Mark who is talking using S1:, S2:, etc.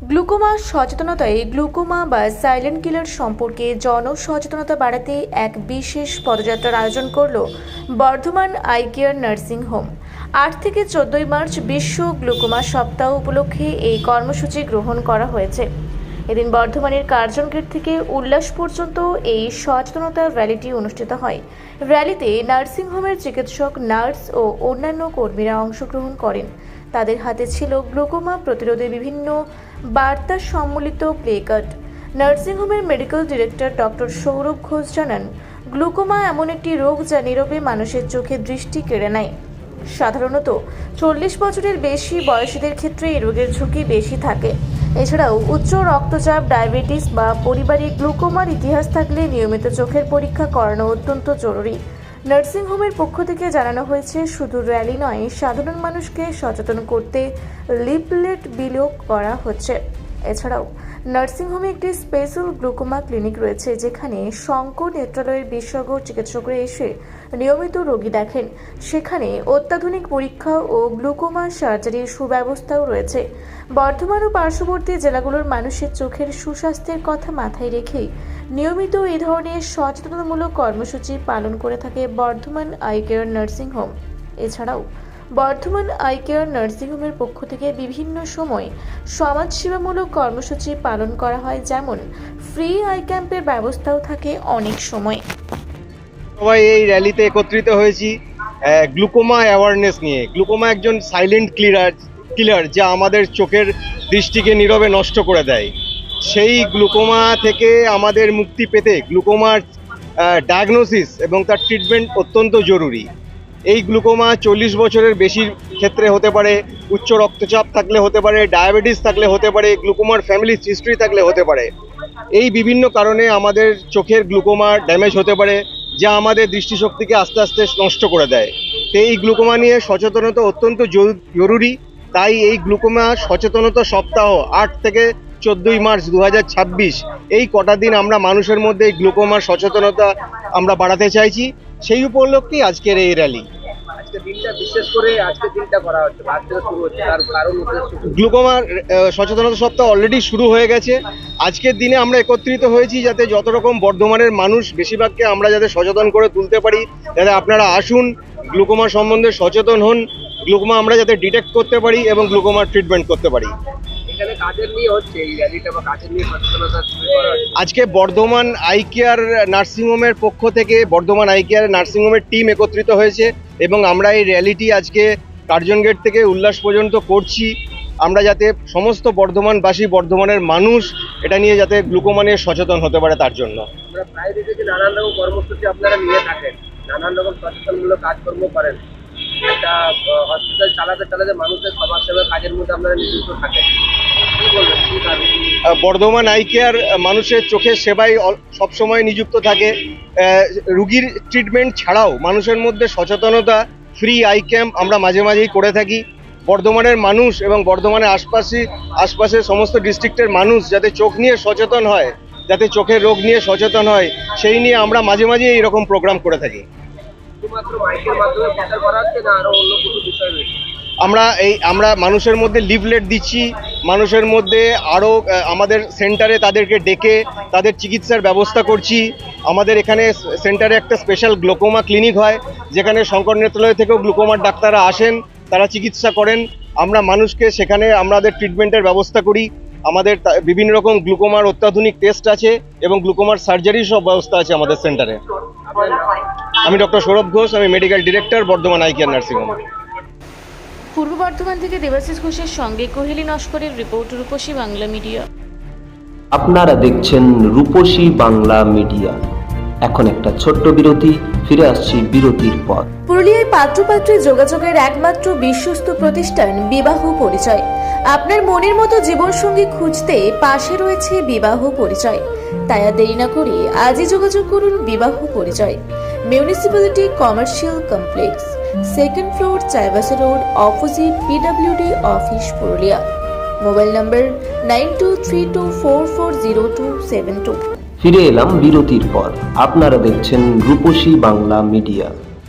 S1: Glaucoma সচেতনতায় glaucoma বা silent killer সম্পর্কে জনসচেতনতা বাড়াতে এক বিশেষ পদযাত্রার আয়োজন করল Bardhaman eye care nursing home. 8 থেকে 14 মার্চ বিশ্ব গ্লুকোমা সপ্তাহ উপলক্ষে এই কর্মসূচি গ্রহণ করা হয়েছে। এদিন বর্ধমানের কার্জন গেট থেকে উল্লাস পর্যন্ত এই সচেতনতা র্যালিটি অনুষ্ঠিত হয়। র্যালিতে নার্সিংহোমের চিকিৎসক, নার্স ও অন্যান্য কর্মীরা অংশগ্রহণ করেন। তাদের হাতে ছিল গ্লুকোমা প্রতিরোধে বিভিন্ন বার্তা সম্মিলিত প্লেকার্ড। নার্সিংহোমের medical director doctor Sourav Ghosh জানান, গ্লুকোমা এমন একটি রোগ যা নীরবে মানুষের চোখে দৃষ্টি কেড়ে নেয়। সাধারণত 40 বছরের বেশি বয়সীদের ক্ষেত্রে এই রোগের ঝুঁকি বেশি থাকে। এছাড়াও উচ্চ রক্তচাপ, ডায়াবেটিস বা পরিবারে গ্লুকোমার ইতিহাস থাকলে নিয়মিত চোখের পরীক্ষা করানো অত্যন্ত জরুরি। নার্সিংহোমের পক্ষ থেকে জানানো হয়েছে, শুধু র্যালি নয়, সাধারণ মানুষকে সচেতন করতে লিফলেট বিলিও করা হচ্ছে। এছাড়াও নার্সিংহোমে একটি স্পেশাল গ্লুকোমা ক্লিনিক রয়েছে, যেখানে শঙ্কর নেত্রালয়ের বিশেষজ্ঞ চিকিৎসকরা এসে নিয়মিত রোগী দেখেন। সেখানে অত্যাধুনিক পরীক্ষা ও গ্লুকোমা সার্জারির সুব্যবস্থাও রয়েছে। বর্ধমান ও পার্শ্ববর্তী জেলাগুলোর মানুষের চোখের সুস্বাস্থ্যের কথা মাথায় রেখেই নিয়মিত এই ধরনের সচেতনতামূলক কর্মসূচি পালন করে থাকে Bardhaman eye care nursing home. এছাড়াও বর্ধমান আই কেয়ার নার্সিংহোমের পক্ষ থেকে বিভিন্ন সময় সমাজসেবামূলক কর্মসূচি পালন করা হয়, যেমন ফ্রি আই ক্যাম্পের ব্যবস্থাও থাকে অনেক সময়।
S2: সবাই এই র্যালিতে একত্রিত হয়েছি গ্লুকোমা অ্যাওয়ারনেস নিয়ে। গ্লুকোমা একজন সাইলেন্ট কিলার যা আমাদের চোখের দৃষ্টিকে নীরবে নষ্ট করে দেয়। সেই গ্লুকোমা থেকে আমাদের মুক্তি পেতে গ্লুকোমার ডায়াগনোসিস এবং তার ট্রিটমেন্ট অত্যন্ত জরুরি। এই গ্লুকোমা 40 বছরের বেশির ক্ষেত্রে হতে পারে, উচ্চ রক্তচাপ থাকলে হতে পারে, ডায়াবেটিস থাকলে হতে পারে, গ্লুকোমার ফ্যামিলি হিস্ট্রি থাকলে হতে পারে। এই বিভিন্ন কারণে আমাদের চোখের গ্লুকোমা ড্যামেজ হতে পারে, যা আমাদের দৃষ্টিশক্তিকে আস্তে আস্তে নষ্ট করে দেয়। তো এই গ্লুকোমা নিয়ে সচেতনতা অত্যন্ত জরুরি। তাই এই গ্লুকোমা সচেতনতা সপ্তাহ 8 থেকে 14 মার্চ 2026 এই কটা দিন আমরা মানুষের মধ্যে এই গ্লুকোমার সচেতনতা আমরা বাড়াতে চাইছি। সেই উপলক্ষেই আজকের এই র্যালি। গ্লুকোমার সচেতনতা সপ্তাহ অলরেডি শুরু হয়ে গেছে। আজকের দিনে আমরা একত্রিত হয়েছি যাতে যত রকম বর্ধমানের মানুষ বেশিরভাগকে আমরা যাতে সচেতন করে তুলতে পারি, যাতে আপনারা আসুন, গ্লুকোমা সম্বন্ধে সচেতন হন, গ্লুকোমা আমরা যাতে ডিটেক্ট করতে পারি এবং গ্লুকোমার ট্রিটমেন্ট করতে পারি। আজকে বর্ধমান আই কেয়ার নার্সিংহোমের পক্ষ থেকে বর্ধমান আই কেয়ার নার্সিংহোমের টিম একত্রিত হয়েছে এবং আমরা এই র্যালিটি আজকে কার্জন গেট থেকে উল্লাস পর্যন্ত করছি। আমরা যাতে সমস্ত বর্ধমানবাসী, বর্ধমানের মানুষ এটা নিয়ে যাতে গ্লুকোমা নিয়ে সচেতন হতে পারে, তার জন্য
S3: আমরা প্রায় দেখেছি নানান রকম কর্মসূচি আপনারা নিয়ে থাকেন, নানান রকম সচেতনমূলক কাজকর্ম করেন। একটা হসপিটাল চালাতে মানুষের সমাজসেবার কাজের মধ্যে আপনারা নিযুক্ত থাকেন।
S2: বর্ধমান আই কেয়ার মানুষের চোখের সেবায় সবসময় নিযুক্ত থাকে। রুগীর ট্রিটমেন্ট ছাড়াও মানুষের মধ্যে সচেতনতা, ফ্রি আই ক্যাম্প আমরা মাঝে মাঝেই করে থাকি। বর্ধমানের মানুষ এবং বর্ধমানের আশপাশের সমস্ত ডিস্ট্রিক্টের মানুষ যাতে চোখ নিয়ে সচেতন হয়, যাতে চোখের রোগ নিয়ে সচেতন হয়, সেই নিয়ে আমরা মাঝে মাঝে এইরকম প্রোগ্রাম করে থাকি। আমরা মানুষের মধ্যে লিফলেট দিচ্ছি, মানুষের মধ্যে আরও আমাদের সেন্টারে তাদেরকে ডেকে তাদের চিকিৎসার ব্যবস্থা করছি। আমাদের এখানে সেন্টারে একটা স্পেশাল গ্লুকোমা ক্লিনিক হয়, যেখানে শঙ্কর নেত্রালয় থেকেও গ্লুকোমার ডাক্তাররা আসেন, তারা চিকিৎসা করেন। আমরা মানুষকে সেখানে আমাদের ট্রিটমেন্টের ব্যবস্থা করি। আমাদের বিভিন্ন রকম গ্লুকোমার অত্যাধুনিক টেস্ট আছে এবং গ্লুকোমার সার্জারির সব ব্যবস্থা আছে আমাদের সেন্টারে। আমি ডক্টর সৌরভ ঘোষ, আমি medical director, Bardhaman eye care nursing home.
S1: পূর্ব বর্ধমান থেকে দেবাশিস ঘোষের সঙ্গে কোহেলি নস্করের রিপোর্ট, রূপসী বাংলা মিডিয়া।
S4: আপনারা দেখছেন রূপসী বাংলা মিডিয়া। এখন একটা ছোট্ট বিরতি, ফিরে আসছি বিরতির পর।
S1: পুরুলিয়ায় পাত্রপাত্রী যোগাযোগের একমাত্র বিশ্বস্ত প্রতিষ্ঠান বিবাহ পরিচয়। আপনার মনের মতো জীবনসঙ্গী খুঁজতে পাশে রয়েছে বিবাহ পরিচয়। তাই আর দেরি না করে আজই যোগাযোগ করুন বিবাহ পরিচয়। Municipality commercial complex, 2nd floor, Chaibasa road, opposite PWD office, Purulia. Mobile নম্বর 9232440272।
S4: ফিরে এলাম বিরতির পর। আপনারা দেখছেন রূপসী বাংলা মিডিয়া।